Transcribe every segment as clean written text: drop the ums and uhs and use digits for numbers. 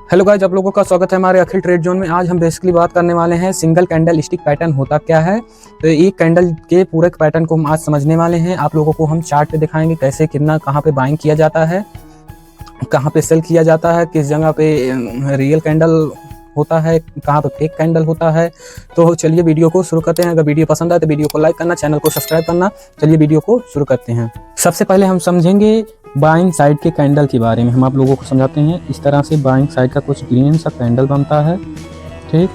Hello guys, आप लोगों का स्वागत है हमारे अखिल ट्रेड जोन में। आज हम बेसिकली बात करने वाले हैं सिंगल कैंडल स्टिक पैटर्न होता क्या है। तो एक कैंडल के पूरे पैटर्न को हम आज समझने वाले हैं। आप लोगों को हम चार्ट पे दिखाएंगे कैसे कितना कहाँ पे बाइंग किया जाता है, कहाँ पे सेल किया जाता है, किस जगह पे रियल कैंडल होता है, कहाँ पे फेक कैंडल होता है। तो चलिए वीडियो को शुरू करते हैं। अगर वीडियो पसंद आए तो वीडियो को लाइक करना, चैनल को सब्सक्राइब करना। चलिए वीडियो को शुरू करते हैं। सबसे पहले हम समझेंगे बाइंग साइड के कैंडल के बारे में। हम आप लोगों को समझाते हैं। इस तरह से बाइंग साइड का कुछ ग्रीन सा कैंडल बनता है, ठीक।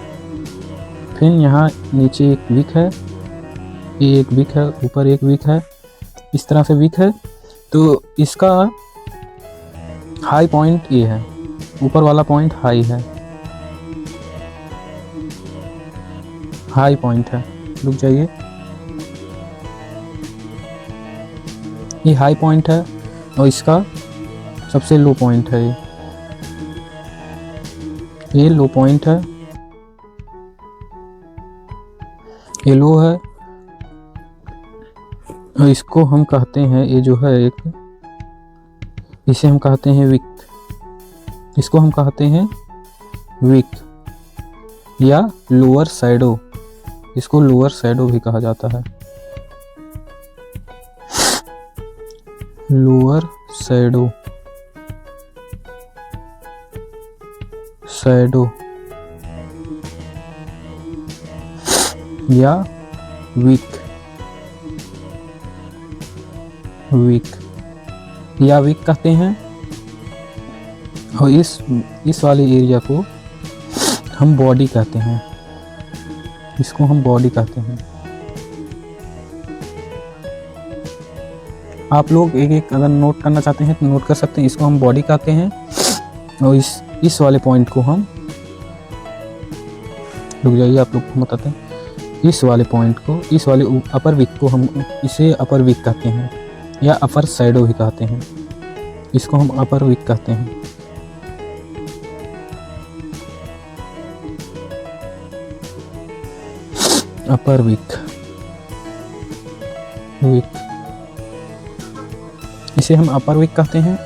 फिर यहाँ नीचे एक विक है, ये एक विक है, ऊपर एक विक है, इस तरह से विक है। तो इसका हाई पॉइंट ये है, ऊपर वाला पॉइंट हाई है, हाई पॉइंट है। रुक जाइए, ये हाई पॉइंट है और इसका सबसे लो पॉइंट है, ये लो पॉइंट है, ये लो है। और इसको हम कहते हैं, ये जो है एक, इसे हम कहते हैं विक। इसको हम कहते हैं विक या लोअर शैडो। इसको लोअर शैडो भी कहा जाता है, लोअर शैडो, शैडो या विक, विक या विक कहते हैं। और इस वाले एरिया को हम बॉडी कहते हैं, इसको हम बॉडी कहते हैं। आप लोग एक एक अगर नोट करना चाहते हैं तो नोट कर सकते हैं। इसको हम बॉडी कहते हैं। और इस वाले पॉइंट को हम, रुक जाइए आप लोग को बताते हैं। इस वाले पॉइंट को, इस वाले अपर विक को हम इसे अपर विक कहते हैं या अपर शैडो भी कहते हैं। इसको हम अपर विक कहते हैं। अपर विक, विक, इसे हम अपर विक कहते हैं।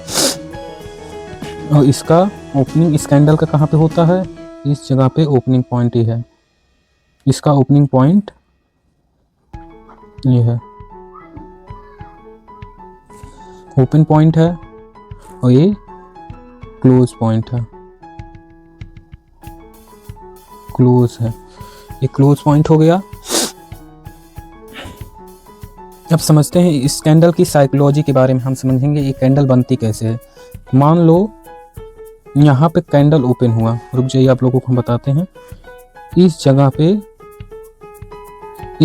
और इसका ओपनिंग इस कैंडल का कहाँ पे होता है? इस जगह पे ओपनिंग पॉइंट ही है। इसका ओपनिंग पॉइंट ये है, ओपन पॉइंट है। और ये क्लोज पॉइंट है, क्लोज है, ये क्लोज पॉइंट हो गया। अब समझते हैं इस कैंडल की साइकोलॉजी के बारे में। हम समझेंगे ये कैंडल बनती कैसे है। मान लो यहाँ पे कैंडल ओपन हुआ, रुक जाइए आप लोगों को हम बताते हैं। इस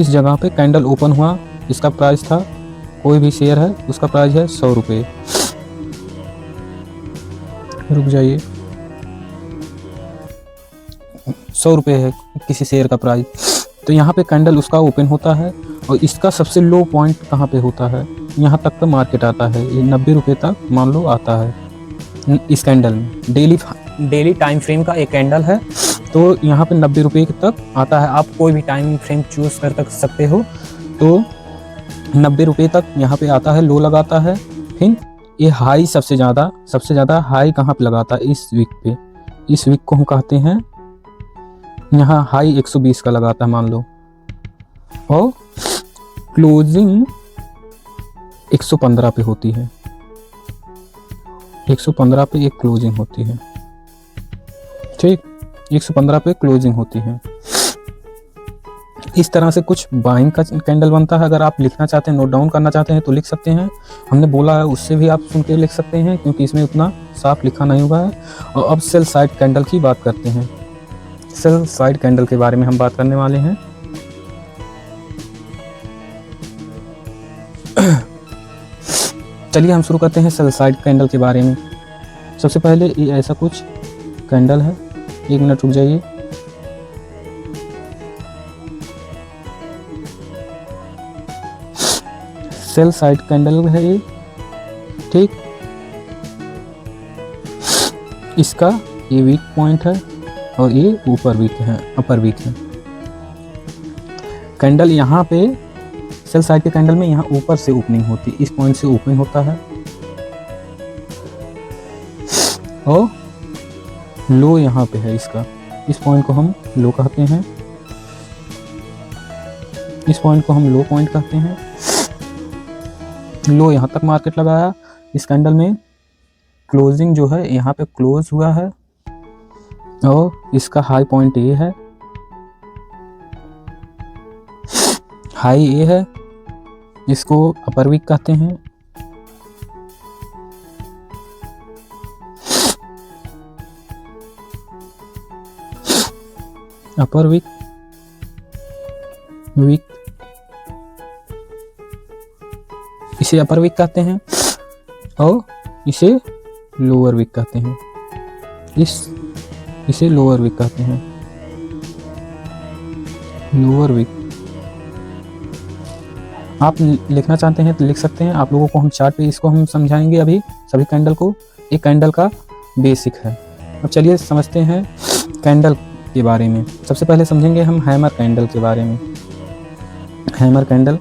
जगह पे कैंडल ओपन हुआ। इसका प्राइस था, कोई भी शेयर है उसका प्राइस है 100 रुपये। रुक जाइए, 100 रुपये है किसी शेयर का प्राइस। तो यहाँ पे कैंडल उसका ओपन होता है और इसका सबसे लो पॉइंट कहाँ पे होता है? यहाँ तक तो मार्केट आता है, ये 90 रुपये तक मान लो आता है इस कैंडल में। डेली टाइम फ्रेम का एक कैंडल है, तो यहाँ पे 90 रुपये तक आता है। आप कोई भी टाइम फ्रेम चूज कर सकते हो। तो 90 रुपये तक यहाँ पे आता है, लो लगाता है। फिर ये हाई सबसे ज़्यादा हाई कहाँ पे लगाता है? इस वीक पे। इस वीक को हम कहते हैं, यहाँ हाई 120 का लगाता है मान लो, और क्लोजिंग 115 पे होती है। 115 पे एक क्लोजिंग होती है, ठीक। 115 पे क्लोजिंग होती है। इस तरह से कुछ बाइंग का कैंडल बनता है। अगर आप लिखना चाहते हैं, नोट डाउन करना चाहते हैं तो लिख सकते हैं। हमने बोला है उससे भी आप सुन के लिख सकते हैं, क्योंकि इसमें उतना साफ लिखा नहीं हुआ है। और अब सेल साइड कैंडल की बात करते हैं। सेल साइड कैंडल के बारे में हम बात करने वाले हैं। चलिए हम शुरू करते हैं सेल साइड कैंडल के बारे में। सबसे पहले ये ऐसा कुछ कैंडल है। एक मिनट रुक जाइए। सेल साइड कैंडल है ये, ठीक। इसका ये वीक पॉइंट है और ये ऊपर वीक है, अपर वीक है। कैंडल यहाँ पे सेल साइड के कैंडल में यहाँ ऊपर से ओपनिंग होती है, इस पॉइंट से ओपनिंग होता है और लो यहाँ पे है इसका, इस पॉइंट को हम लो कहते हैं, इस पॉइंट को हम लो पॉइंट कहते हैं। लो यहाँ तक मार्केट लगाया, इस कैंडल में क्लोजिंग जो है यहाँ पे क्लोज हुआ है और इसका हाई पॉइंट ये है, हाई ये है, इसको अपर वीक कहते हैं। अपर वीक, वीक, इसे अपर वीक कहते हैं और इसे लोअर वीक कहते हैं, इसे लोअर वीक कहते हैं, लोअर वीक। आप लिखना चाहते हैं तो लिख सकते हैं, आप लोगों को हम चार्ट पे इसको हम समझाएंगे अभी सभी कैंडल को, एक कैंडल का बेसिक है। अब चलिए समझते हैं कैंडल के बारे में। सबसे पहले समझेंगे हम हैमर कैंडल के बारे में। हैमर कैंडल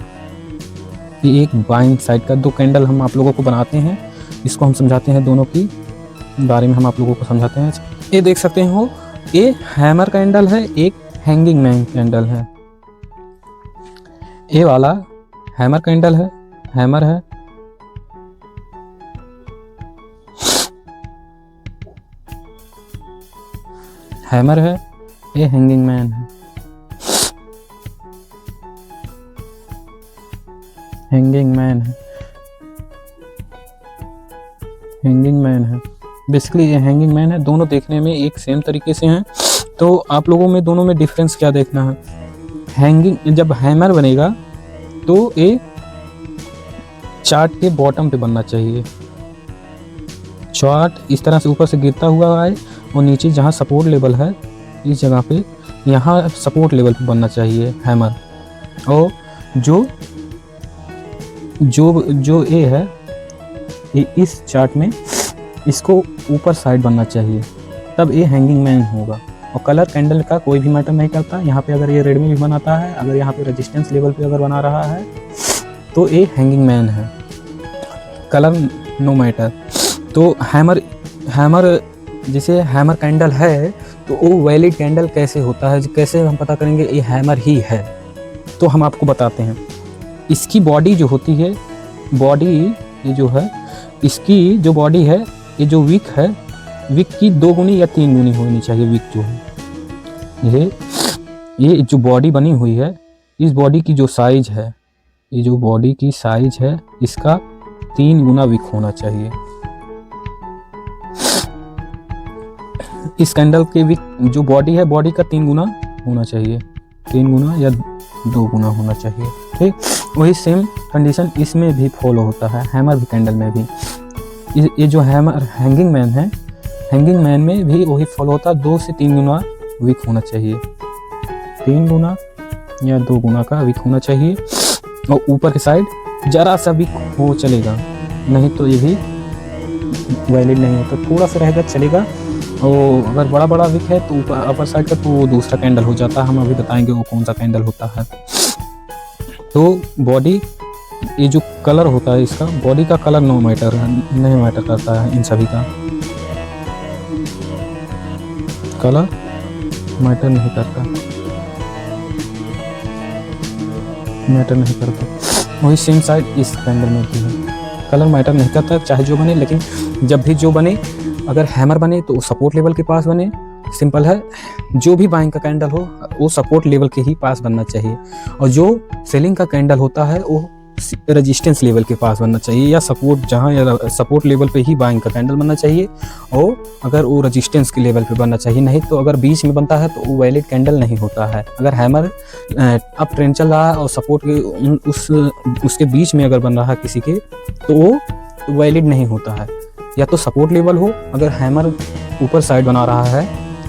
ये एक बाइंग साइड का दो कैंडल हम आप लोगों को बनाते हैं, इसको हम समझाते हैं, दोनों की बारे में हम आप लोगों को समझाते हैं। ये देख सकते हो, ये हैमर कैंडल है, एक हैंगिंग मैन कैंडल है। ये वाला हैमर कैंडल है, हैमर है, हैमर है, ये हैंगिंग मैन है, हैंगिंग मैन है, हैंगिंग मैन है। बेसिकली ये हैंगिंग मैन है, दोनों देखने में एक सेम तरीके से हैं। तो आप लोगों में दोनों में डिफरेंस क्या देखना है। हैंगिंग जब हैमर बनेगा तो ये चार्ट के बॉटम पे बनना चाहिए, चार्ट इस तरह से ऊपर से गिरता हुआ है और नीचे जहाँ सपोर्ट लेवल है इस जगह पे, यहाँ सपोर्ट लेवल पे बनना चाहिए हैमर। और जो जो जो ए है ये इस चार्ट में इसको ऊपर साइड बनना चाहिए, तब ये हैंगिंग मैन होगा। और कलर कैंडल का कोई भी मैटर नहीं करता, यहाँ पे अगर ये रेड में भी बनाता है, अगर यहाँ पे रेजिस्टेंस लेवल पे अगर बना रहा है तो ये हैंगिंग मैन है, कलर नो मैटर। तो हैमर जैसे हैमर कैंडल है तो वो वैलिड कैंडल कैसे होता है, कैसे हम पता करेंगे ये हैमर ही है, तो हम आपको बताते हैं। इसकी बॉडी जो होती है, बॉडी ये जो है, इसकी जो बॉडी है, ये जो विक है, विक की 2 गुनी या 3 गुनी होनी चाहिए। विक जो है, ये जो बॉडी बनी हुई है, इस बॉडी की जो साइज है, ये जो बॉडी की साइज है, इसका 3 गुना विक होना चाहिए। इस कैंडल के विक जो बॉडी है, बॉडी का 3 गुना होना चाहिए, 3 गुना या 2 गुना होना चाहिए। ठीक, वही सेम कंडीशन इसमें भी फॉलो होता है, हैमर भी कैंडल में भी। ये जो हैमर हैंगिंग मैन है, हैंगिंग मैन में भी वही फॉलो होता है, 2 से 3 गुना विक होना चाहिए, 3 गुना या 2 गुना का विक होना चाहिए। और ऊपर की साइड जरा सा विक हो चलेगा, नहीं तो ये भी वैलिड नहीं होता, थोड़ा सा रहेगा चलेगा। और अगर बड़ा बड़ा विक है तो ऊपर अपर साइड का तो वो दूसरा कैंडल हो जाता है, हम अभी बताएंगे वो कौन सा कैंडल होता है। तो बॉडी, ये जो कलर होता है इसका, बॉडी का कलर नो मैटर नहीं मैटर करता है, इन सभी का कलर मैटर नहीं करता, मैटर नहीं करता। वही सेम साइड इस कैंडल में भी है, कलर मैटर नहीं करता चाहे जो बने, लेकिन जब भी जो बने, अगर हैमर बने तो सपोर्ट लेवल के पास बने। सिंपल है, जो भी बाइंग का कैंडल हो वो सपोर्ट लेवल के ही पास बनना चाहिए, और जो सेलिंग का कैंडल होता है वो रेजिस्टेंस लेवल के पास बनना चाहिए, या सपोर्ट जहाँ या सपोर्ट लेवल पे ही बाइंग का कैंडल बनना चाहिए, और अगर वो रेजिस्टेंस के लेवल पे बनना चाहिए। नहीं तो अगर बीच में बनता है तो वो वैलिड कैंडल नहीं होता है। अगर हैमर अप ट्रेंड चल रहा है और सपोर्ट के उसके बीच में अगर बन रहा है किसी के, तो वो वैलिड नहीं होता है। या तो सपोर्ट लेवल हो, अगर हैमर ऊपर साइड बना रहा है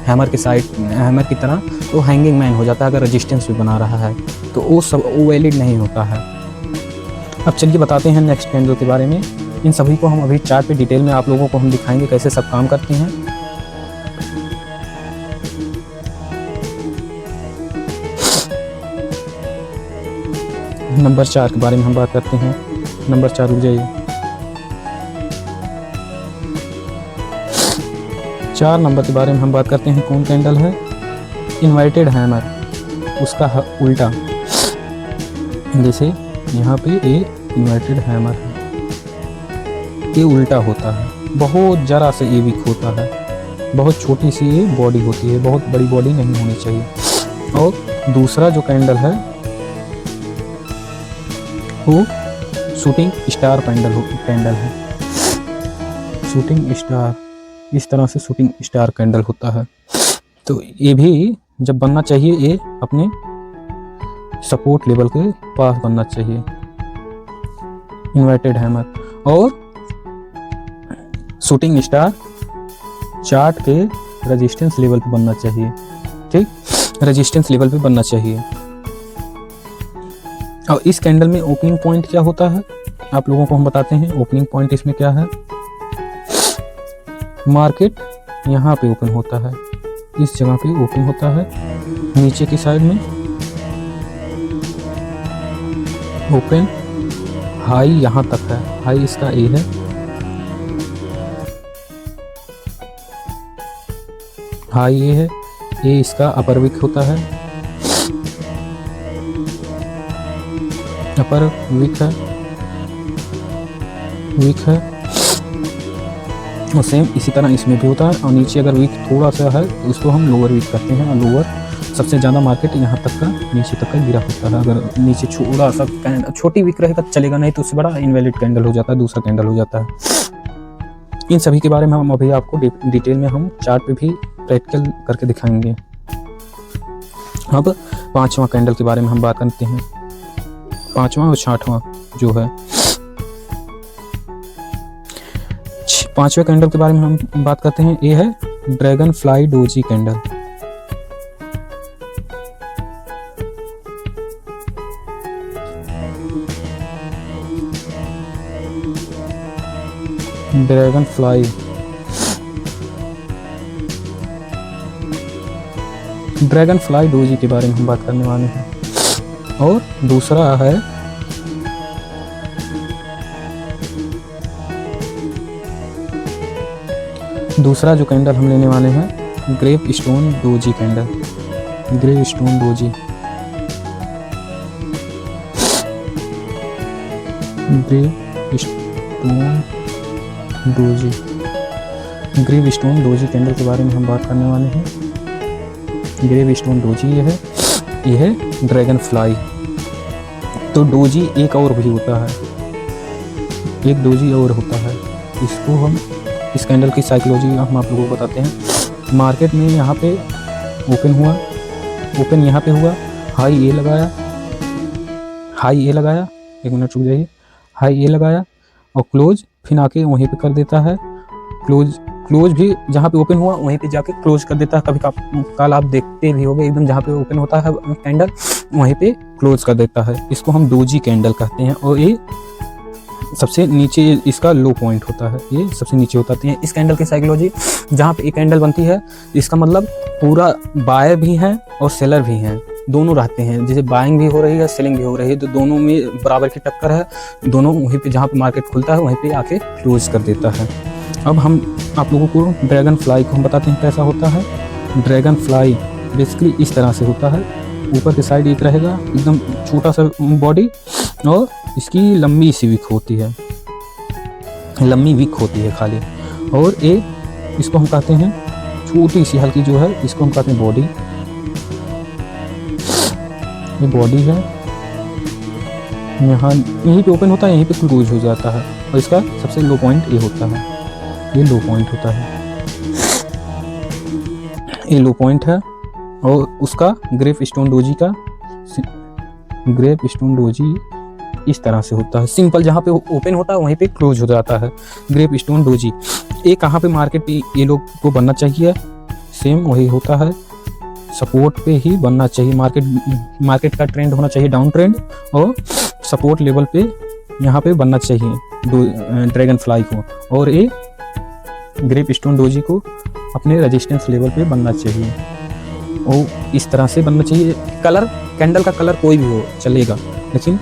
हैमर के साइड, हैमर की तरह, तो हैंगिंग मैन हो जाता है। अगर रेजिस्टेंस भी बना रहा है तो वो वैलिड नहीं होता है। अब चलिए बताते हैं नेक्स्ट कैंडल के बारे में। इन सभी को हम अभी चार्ट पे डिटेल में आप लोगों को हम दिखाएंगे कैसे सब काम करते हैं। नंबर 4 के बारे में हम बात करते हैं। नंबर 4 रुक जाइए, 4 नंबर के बारे में हम बात करते हैं। कौन कैंडल है? इन्वर्टेड हैमर, उसका उल्टा। जैसे यहाँ पे ये इन्वर्टेड हैमर है, ये उल्टा होता है, बहुत जरा से ये वीक होता है, बहुत छोटी सी ये बॉडी होती है, बहुत बड़ी बॉडी नहीं होनी चाहिए। और दूसरा जो कैंडल है वो शूटिंग स्टार कैंडल है। शूटिंग स्टार, इस तरह से शूटिंग स्टार कैंडल होता है। तो ये भी जब बनना चाहिए, ये अपने सपोर्ट लेवल के पास बनना चाहिए, इन्वर्टेड हैमर। और शूटिंग स्टार चार्ट के रेजिस्टेंस लेवल पे बनना चाहिए, ठीक, रेजिस्टेंस लेवल पे बनना चाहिए। और इस कैंडल में ओपनिंग पॉइंट क्या होता है आप लोगों को हम बताते हैं। ओपनिंग पॉइंट इसमें क्या है? मार्केट यहाँ पे ओपन होता है, इस जगह पे ओपन होता है, नीचे की साइड में ओपन, हाई यहाँ तक है, हाई इसका ए है, हाई ए है, ये इसका अपर विक होता है, अपर विक है, और सेम इसी तरह इसमें भी होता है। और नीचे अगर विक थोड़ा सा है तो उसको हम लोअर विक करते हैं, और लोअर सबसे ज़्यादा मार्केट यहाँ तक का, नीचे तक का गिरा होता है। अगर नीचे थोड़ा सा छोटी विक रहेगा तो चलेगा, नहीं तो उससे बड़ा इनवैलिड कैंडल हो जाता है, दूसरा कैंडल हो जाता है। इन सभी के बारे में हम अभी आपको डिटेल में हम चार्ट पे भी प्रैक्टिकल करके दिखाएंगे। अब 5वां कैंडल के बारे में हम बात करते हैं। 5वां और 6वां जो है, 5वें कैंडल के बारे में हम बात करते हैं। ये है dragon fly doji candle. Dragon fly, dragon fly doji के बारे में हम बात करने वाले हैं। और दूसरा है दूसरा जो कैंडल हम लेने वाले हैं, gravestone doji candle. Gravestone doji, gravestone doji, gravestone doji candle के बारे में हम बात करने वाले हैं। ग्रेप स्टोन डोजी ये है ड्रैगन फ्लाई। तो डोजी एक और भी होता है, एक डोजी और होता है। इसको हम, इस कैंडल की साइकोलॉजी हम आप लोगों को बताते हैं। मार्केट में यहाँ पे ओपन हुआ, ओपन यहाँ पे हुआ, हाई ए लगाया, हाई ए लगाया, एक मिनट रुक जाइए, हाई ए लगाया और क्लोज फिर आके वहीं पे कर देता है। क्लोज भी जहाँ पे ओपन हुआ वहीं पे जाके क्लोज कर देता है। कभी कल आप देखते भी होंगे, एकदम जहाँ पे ओपन होता है कैंडल वहीं पे क्लोज कर देता है। इसको हम डोजी कैंडल कहते हैं। और ये सबसे नीचे इसका लो पॉइंट होता है, ये सबसे नीचे होता है। इस कैंडल की साइकोलॉजी, जहाँ पे एक कैंडल बनती है इसका मतलब पूरा बायर भी है और सेलर भी हैं, दोनों रहते हैं। जैसे बाइंग भी हो रही है, सेलिंग भी हो रही है, तो दोनों में बराबर की टक्कर है। दोनों वहीं पे जहाँ पे मार्केट खुलता है वहीं पे आके क्लोज कर देता है। अब हम आप लोगों को ड्रैगन फ्लाई को हम बताते हैं कैसा होता है। ड्रैगन फ्लाई बेसिकली इस तरह से होता है। ऊपर की साइड एक रहेगा, एकदम छोटा सा बॉडी, और इसकी लंबी सी विक होती है, लंबी विक होती है खाली। और एक इसको हम कहते हैं छोटी सी हल्की जो है, इसको हम कहते हैं बॉडी। ये बॉडी है, यहाँ यहीं पे ओपन होता है, यहीं पे क्लोज हो जाता है। और इसका सबसे लो पॉइंट ये होता है, ये लो पॉइंट होता है, ये लो पॉइंट है। और उसका ग्रेप स्टोन डोजी का, ग्रेप स्टोन डोजी इस तरह से होता है। सिंपल जहाँ पे ओपन होता है वहीं पे क्लोज हो जाता है ग्रेप स्टोन डोजी। ये कहाँ पे मार्केट पे ये लोग को बनना चाहिए, सेम वही होता है, सपोर्ट पे ही बनना चाहिए। मार्केट का ट्रेंड होना चाहिए डाउन ट्रेंड, और सपोर्ट लेवल पे यहाँ पे बनना चाहिए ड्रैगन फ्लाई को। और ये ग्रेप स्टोन डोजी को अपने रेजिस्टेंस लेवल पे बनना चाहिए, और इस तरह से बनना चाहिए। कलर, कैंडल का कलर कोई भी हो चलेगा, लेकिन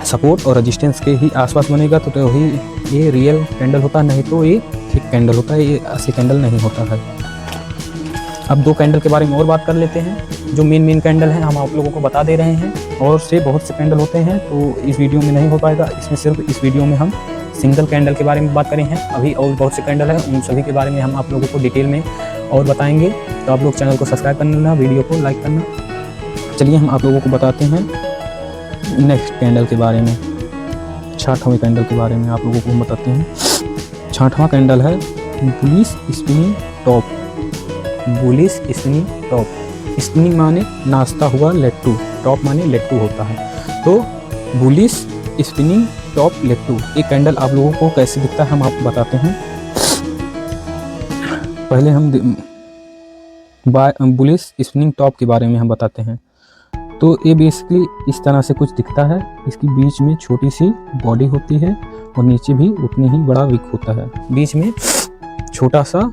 सपोर्ट और रेजिस्टेंस के ही आसपास बनेगा तो ही ये रियल कैंडल होता है, नहीं तो ये थिक कैंडल होता है, ये असली कैंडल नहीं होता है। अब 2 कैंडल के बारे में और बात कर लेते हैं। जो मेन कैंडल है हम आप लोगों को बता दे रहे हैं, और से बहुत से कैंडल होते हैं तो इस वीडियो में नहीं हो पाएगा। इसमें सिर्फ इस वीडियो में हम सिंगल कैंडल के बारे में बात करें हैं। अभी और बहुत से कैंडल हैं, उन सभी के बारे में हम आप लोगों को डिटेल में और बताएंगे। तो आप लोग चैनल को सब्सक्राइब करना, वीडियो को लाइक करना। चलिए हम आप लोगों को बताते हैं नेक्स्ट कैंडल के बारे में, 6वां कैंडल के बारे में आप लोगों को हम बताते हैं। 6वां कैंडल है bullish spinning top. Bullish spinning top, spinning माने नाचता हुआ लट्टू, टॉप माने लट्टू होता है। तो बुलिश स्पिनिंग टॉप लट्टू, एक कैंडल आप लोगों को कैसे दिखता है हम आपको बताते हैं। पहले हम बुलिश स्पिनिंग टॉप के बारे में हम बताते हैं। तो ये बेसिकली इस तरह से कुछ दिखता है। इसकी बीच में छोटी सी बॉडी होती है और नीचे भी उतनी ही बड़ा विक होता है। बीच में छोटा सा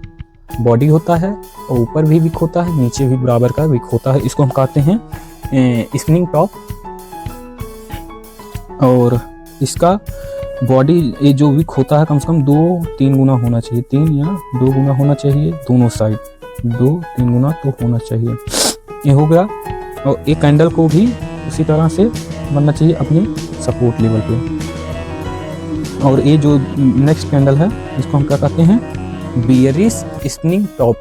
बॉडी होता है और ऊपर भी विक होता है, नीचे भी बराबर का विक होता है। इसको हम कहते हैं स्पिनिंग टॉप। और इसका बॉडी ये जो विक होता है कम से कम 2-3 गुना होना चाहिए, 3 या 2 गुना होना चाहिए, दोनों साइड 2-3 गुना तो होना चाहिए। ये हो गया। और एक कैंडल को भी उसी तरह से बनना चाहिए अपने सपोर्ट लेवल पे। और ये जो नेक्स्ट कैंडल है इसको हम क्या कहते हैं, bearish spinning top.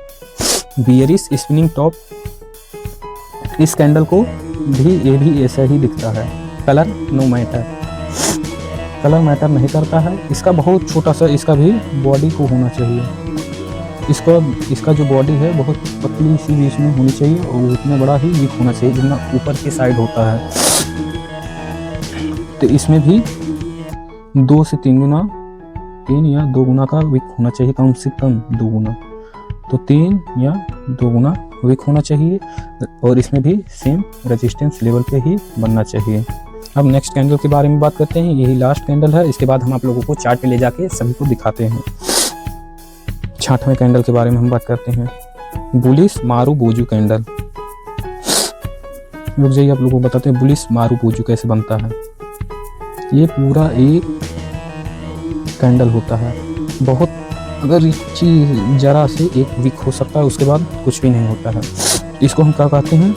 Bearish spinning top, इस कैंडल को भी ये भी ऐसा ही दिखता है। Colour no matter, colour matter नहीं करता है। इसका बहुत छोटा सा इसका भी बॉडी को होना चाहिए। इसका जो बॉडी है बहुत पतली सी बीच में होनी चाहिए और उतना बड़ा ही विक होना चाहिए जितना ऊपर की साइड होता है। तो इसमें भी 2 से 3 गुना, 3 या 2 गुना का विक होना चाहिए, कम से कम 2 गुना। तो 3 या 2 गुना विक होना चाहिए और इसमें भी सेम रेजिस्टेंस लेवल पे ही बनना चाहिए। अब नेक्स्ट कैंडल के बारे में बात करते हैं। यही लास्ट कैंडल है। इसके बाद हम आप लोगों को चार्ट पे ले जाके सभी को दिखाते हैं। 6वें कैंडल के बारे में हम बात करते हैं, बुलिश मारुबोजू कैंडल। रुक जाइए, आप लोगों को बताते हैं बुलिश मारुबोजू कैसे बनता है। ये पूरा एक कैंडल होता है। बहुत अगर चीज जरा से एक वीक हो सकता है, उसके बाद कुछ भी नहीं होता है। इसको हम क्या कहते हैं,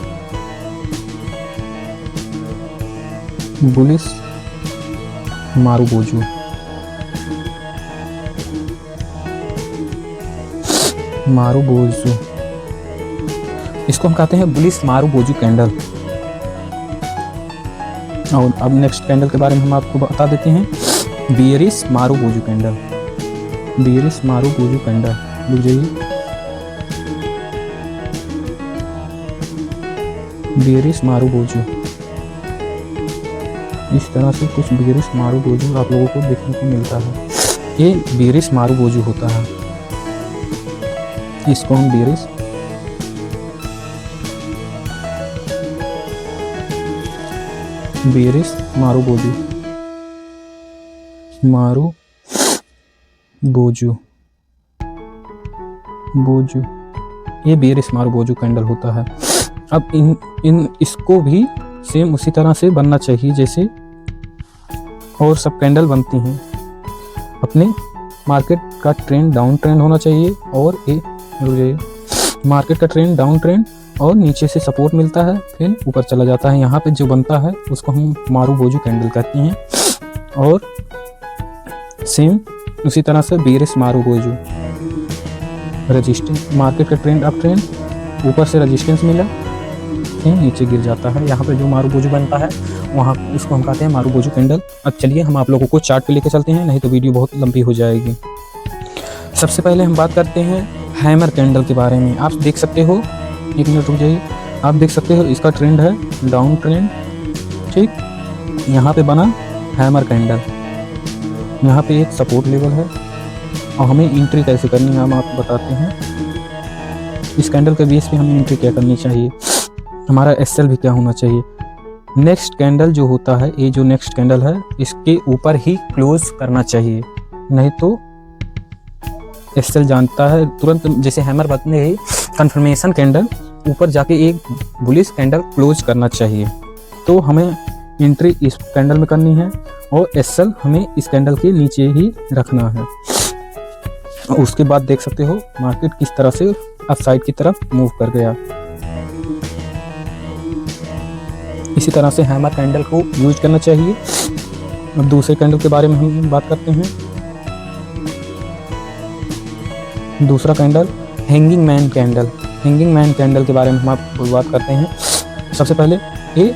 बुलिश मारुबोजू। मारुबोजू, इसको हम कहते हैं बुलिश मारुबोजू कैंडल। और अब नेक्स्ट कैंडल के बारे में हम आपको बता देते हैं, bearish marubozu candle. Bearish marubozu candle, रुक जाइए, बियरिश मारुबोजू, इस तरह से कुछ बियरिश मारुबोजू आप लोगों को देखने को मिलता है। ये बियरिश मारुबोजू होता है। इसको हम बियरिश मारुबोजू बोजू, ये बियरिश मारुबोजू कैंडल होता है। अब इसको भी सेम उसी तरह से बनना चाहिए जैसे और सब कैंडल बनती हैं। अपने मार्केट का ट्रेंड डाउन ट्रेंड होना चाहिए और मार्केट का ट्रेंड डाउन ट्रेंड और नीचे से सपोर्ट मिलता है फिर ऊपर चला जाता है। यहाँ पे जो बनता है उसको हम मारुबोजू कैंडल कहते हैं। और सेम उसी तरह से बियरिश मारुबोजू, रेजिस्टेंस, मार्केट का ट्रेंड अप ट्रेंड, ऊपर से रेजिस्टेंस मिला फिर नीचे गिर जाता है। यहाँ पे जो मारुबोजू बनता है वहाँ उसको हम कहते हैं मारुबोजू कैंडल। अब चलिए हम आप लोगों को चार्ट पे लेके चलते हैं, नहीं तो वीडियो बहुत लंबी हो जाएगी। सबसे पहले हम बात करते हैं हैमर कैंडल के बारे में। आप देख सकते हो, एक मिनट रुक जाइए, आप देख सकते हो इसका ट्रेंड है डाउन ट्रेंड, ठीक। यहाँ पे बना हैमर कैंडल, यहाँ पे एक सपोर्ट लेवल है और हमें एंट्री कैसे करनी है हम आपको बताते हैं। इस कैंडल के बेस पे हमें एंट्री क्या करनी चाहिए, हमारा एसएल भी क्या होना चाहिए। नेक्स्ट कैंडल जो होता है, ये जो नेक्स्ट कैंडल है इसके ऊपर ही क्लोज करना चाहिए, नहीं तो एसएल जानता है तुरंत। जैसे हैमर बनने ही कंफर्मेशन कैंडल ऊपर जाके एक बुलिश कैंडल क्लोज करना चाहिए। तो हमें एंट्री इस कैंडल में करनी है और एसएल हमें इस कैंडल के नीचे ही रखना है। और उसके बाद देख सकते हो मार्केट किस तरह से अपसाइड की तरफ मूव कर गया। इसी तरह से हैमर कैंडल को यूज करना चाहिए। अब दूसरे कैंडल के बारे में हम बात करते हैं। दूसरा candle hanging man candle. Hanging man candle के बारे में हम आपको बात करते हैं। सबसे पहले ये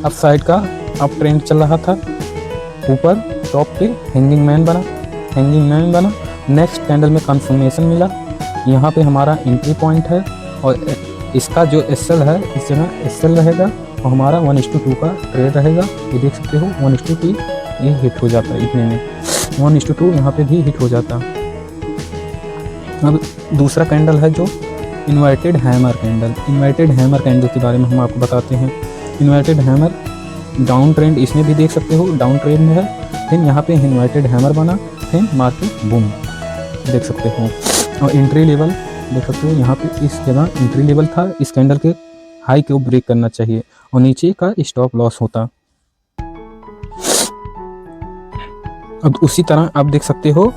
अपसाइड का अप ट्रेंड चल रहा था, ऊपर टॉप पे हैंगिंग मैन बना। नेक्स्ट कैंडल में कंफर्मेशन मिला, यहाँ पे हमारा एंट्री पॉइंट है और इसका जो एसएल है इस जगह एसएल रहेगा और हमारा 1:2 का ट्रेड रहेगा। ये देख सकते हो 1:2 ये हिट हो जाता है, इतने में 1:2 यहाँ पे भी हिट हो जाता। अब दूसरा कैंडल है जो inverted hammer candle. Inverted hammer candle के बारे में हम आपको बताते हैं। इन्वर्टेड हैमर डाउन ट्रेंड इसमें भी देख सकते हो डाउन ट्रेंड में है, फिर यहाँ पे इन्वर्टेड हैमर बना, फिर मार्केट बूम देख सकते हो। और एंट्री लेवल देख सकते हो, यहाँ पे इस जगह एंट्री लेवल था, इस कैंडल के हाई को ब्रेक करना चाहिए और नीचे का स्टॉप लॉस होता। अब उसी तरह आप देख सकते हो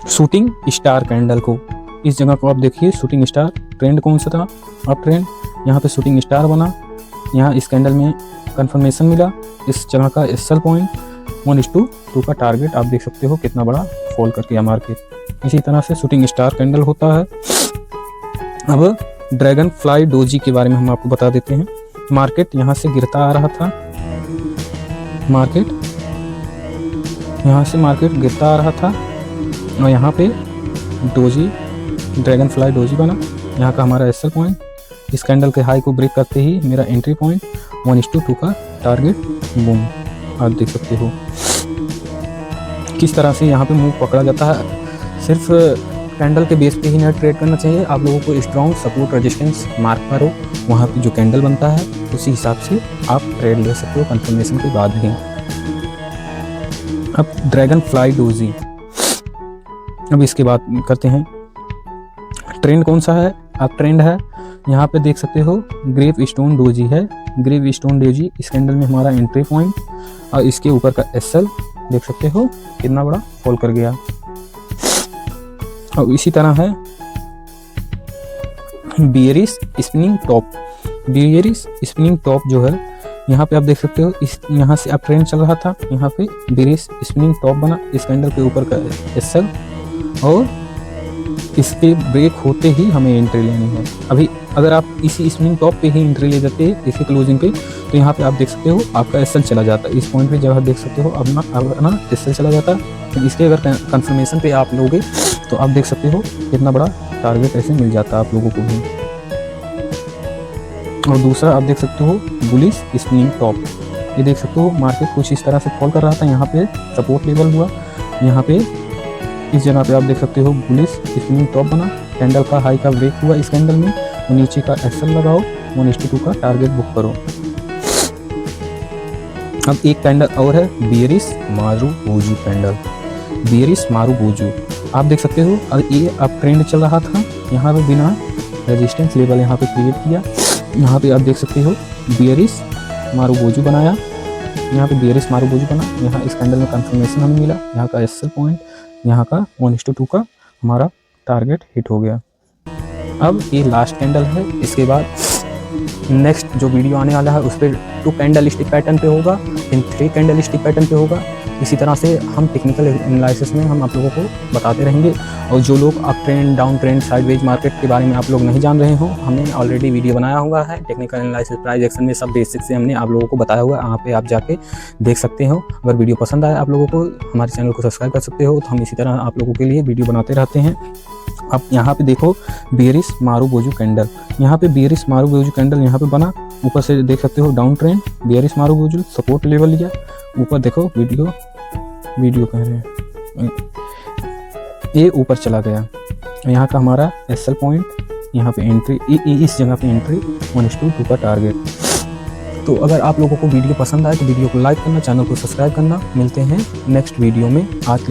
शूटिंग स्टार कैंडल को। इस जगह को आप देखिए, शूटिंग स्टार ट्रेंड कौन सा था, अप ट्रेंड, यहाँ पे शूटिंग स्टार बना, यहाँ इस कैंडल में कंफर्मेशन मिला, इस जगह का एसएल पॉइंट 1:2 का टारगेट आप देख सकते हो कितना बड़ा फॉल कर गया मार्केट। इसी तरह से शूटिंग स्टार कैंडल होता है। अब ड्रैगन फ्लाई डोजी के बारे में हम आपको बता देते हैं। मार्केट यहाँ से गिरता आ रहा था, मार्केट गिरता आ रहा था और यहाँ पे डोजी ड्रैगन फ्लाई डोजी बना, यहाँ का हमारा एसएल पॉइंट, इस कैंडल के हाई को ब्रेक करते ही मेरा एंट्री पॉइंट 1:2 का टारगेट बूम आप देख सकते हो किस तरह से यहाँ पे मूव पकड़ा जाता है। सिर्फ कैंडल के बेस पे ही ना ट्रेड करना चाहिए, आप लोगों को स्ट्रॉन्ग सपोर्ट रेजिस्टेंस मार्क पर हो, वहाँ पे जो कैंडल बनता है उसी हिसाब से आप ट्रेड ले सकते हो कंफर्मेशन के बाद भी। अब ड्रैगन फ्लाई डोजी, अब इसके बाद करते हैं। ट्रेंड कौन सा है, अब ट्रेंड है, यहाँ पे देख सकते हो ग्रेव स्टोन डोजी है। ग्रेव स्टोन डोजी इस कैंडल में हमारा एंट्री पॉइंट और इसके ऊपर का एसएल देख सकते हो कितना बड़ा फॉल कर गया। और इसी तरह है bearish spinning top. Bearish spinning top जो है यहाँ पे आप देख सकते हो, इस यहाँ से अब ट्रेंड चल रहा था, यहाँ पे बियरिश स्पिनिंग टॉप बना, इस कैंडल के ऊपर का एसएल और इसके ब्रेक होते ही हमें एंट्री लेनी है। अभी अगर आप इसी स्पिनिंग टॉप पे ही एंट्री ले जाते हैं इसके क्लोजिंग पे, तो यहाँ पे आप देख सकते हो आपका एसएल चला जाता है, इस पॉइंट पे जगह देख सकते हो अपना एसएल चला जाता है। तो इसके अगर कंफर्मेशन पे आप लोगे तो आप देख सकते हो कितना बड़ा टारगेट ऐसे मिल जाता है आप लोगों को भी। और दूसरा आप देख सकते हो बुलिश स्पिनिंग टॉप, ये देख सकते हो मार्केट कुछ इस तरह से फॉल कर रहा था, यहाँ पे सपोर्ट लेवल हुआ, यहाँ पे इस जगह पे आप देख सकते हो बुलिश स्पिनिंग टॉप बना, कैंडल का हाई का ब्रेक हुआ इस कैंडल में, और नीचे का एसएल लगाओ, 1:2 का टारगेट बुक करो। अब एक कैंडल और है bearish marubozu candle. Bearish marubozu आप देख सकते हो, और ये अब ट्रेंड चल रहा था, यहाँ पे बिना रेजिस्टेंस लेवल यहाँ पे क्रिएट किया, यहाँ पे आप देख सकते हो बियरिश मारुबोजू बनाया, यहाँ पे बियरिश मारुबोजू बना, यहाँ इस कैंडल में कंफर्मेशन हमें मिला, यहाँ का एसएल पॉइंट, यहाँ का 1:2 का हमारा टारगेट हिट हो गया। अब ये लास्ट कैंडल है, इसके बाद नेक्स्ट जो वीडियो आने वाला है उस पर 2 कैंडल स्टिक पैटर्न पे होगा, फिर 3 कैंडल स्टिक पैटर्न पे होगा। इसी तरह से हम टेक्निकल एनालिसिस में हम आप लोगों को बताते रहेंगे। और जो लोग up trend down trend sideways market के बारे में आप लोग नहीं जान रहे हो, हमने ऑलरेडी वीडियो बनाया हुआ है टेक्निकल एनालिसिस प्राइस एक्शन में, सब बेसिक से हमने आप लोगों को बताया हुआ है, यहाँ पे आप जाके देख सकते हो। अगर वीडियो पसंद आए आप लोगों को, हमारे चैनल को सब्सक्राइब कर सकते हो, तो हम इसी तरह आप लोगों के लिए वीडियो बनाते रहते हैं। अब यहाँ पे देखो बियरिश मारुबोजू कैंडल, यहाँ पे बियरिश मारुबोजू कैंडल यहाँ पे बना, ऊपर से देख सकते हो down trend, bearish marubozu support level लिया, ऊपर देखो वीडियो कह रहे हैं, ये ऊपर चला गया, यहाँ का हमारा एसएल पॉइंट, यहाँ पे एंट्री, इस जगह पे एंट्री 1:2 का टारगेट। तो अगर आप लोगों को वीडियो पसंद आए तो वीडियो को लाइक करना, चैनल को सब्सक्राइब करना। मिलते हैं नेक्स्ट वीडियो में। आज